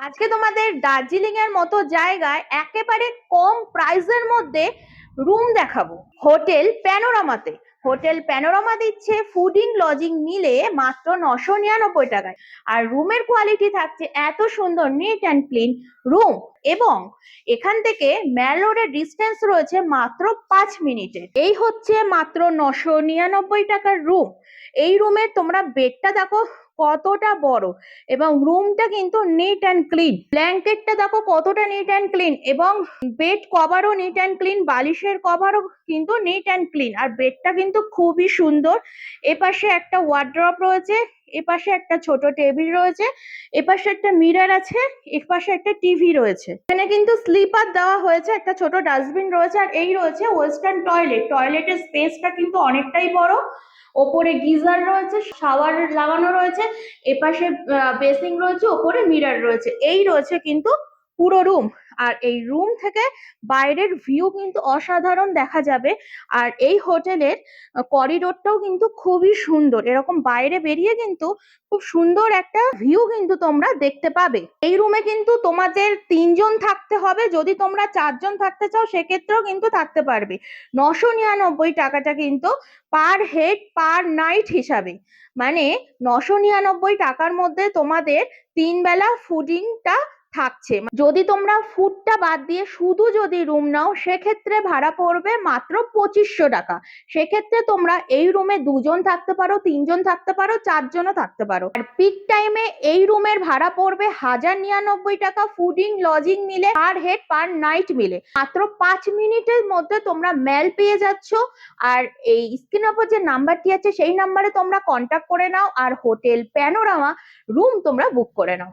আজকে তোমাদের দার্জিলিং এর মতো জায়গায় একেবারে কম প্রাইসের মধ্যে রুম দেখাবো। হোটেল প্যানোরামা দিচ্ছে ফুডিং লজিং মিলে মাত্র 999 টাকায়। আর রুমের কোয়ালিটি থাকছে এত সুন্দর, নিট অ্যান্ড ক্লিন রুম। এবং এখান থেকে ম্যাল রোডের ডিস্টেন্স রয়েছে মাত্র 5 মিনিটের। এই হচ্ছে মাত্র 999 টাকার রুম। এই রুমে তোমরা বেডটা দেখো কতটা বড়, এবং রুমটা কিন্তু নিট অ্যান্ড ক্লিন। ব্ল্যাঙ্কেটটা দেখো কতটা নিট অ্যান্ড ক্লিন, এবং বেড কভারও নিট অ্যান্ড ক্লিন, বালিশের কভারও কিন্তু নিট অ্যান্ড ক্লিন। আর বেডটা কিন্তু খুবই সুন্দর। এপাশে একটা ওয়ার্ড্রপ রয়েছে, এপাশে একটা ছোট টেবিল রয়েছে, এপাশে একটা মিরর আছে, এপাশে একটা টিভি রয়েছে। এখানে কিন্তু স্লিপার দেওয়া হয়েছে, একটা ছোট ডাস্টবিন রয়েছে, আর এই রয়েছে ওয়েস্টার্ন টয়লেট। টয়লেটের স্পেসটা কিন্তু অনেকটাই বড়। ওপরে গিজার রয়েছে, শাওয়ার লাগানো রয়েছে, এপাশে বেসিং রয়েছে, ওপরে মিরর রয়েছে। এই রয়েছে কিন্তু পুরো রুম। আর এই রুম থেকে বাইরের ভিউ কিন্তু অসাধারণ দেখা যাবে। আর এই হোটেলের করিডোরটাও কিন্তু খুবই সুন্দর। এরকম বাইরে বেরিয়ে কিন্তু খুব সুন্দর একটা ভিউ কিন্তু তোমরা দেখতে পাবে। এই রুমে কিন্তু তোমাদের 3জন থাকতে হবে। যদি তোমরা 4জন থাকতে চাও সেক্ষেত্রেও কিন্তু থাকতে পারবে। 999 টাকাটা কিন্তু পার হেড পার নাইট হিসাবে, মানে 999 টাকার মধ্যে তোমাদের 3 বেলা ফুডিংটা থাকছে। যদি তোমরা ফুডটা বাদ দিয়ে শুধু যদি রুম নাও সেক্ষেত্রে ভাড়া পড়বে মাত্র 2500 টাকা। সেক্ষেত্রে তোমরা এই রুমে 2জন থাকতে পারো, 3জন থাকতে পারো, 4জনও থাকতে পারো। আর পিক টাইমে এই রুমের ভাড়া পড়বে 1099 টাকা, ফুডিং লজিং মিলে পার হেড পার নাইট মিলে। মাত্র 5 মিনিটের মধ্যে তোমরা মেল পেয়ে যাচ্ছ। আর এই স্ক্রিনের উপর যে নাম্বারটি আছে সেই নাম্বারে তোমরা কন্ট্যাক্ট করে নাও, আর হোটেল প্যানোরামা রুম তোমরা বুক করে নাও।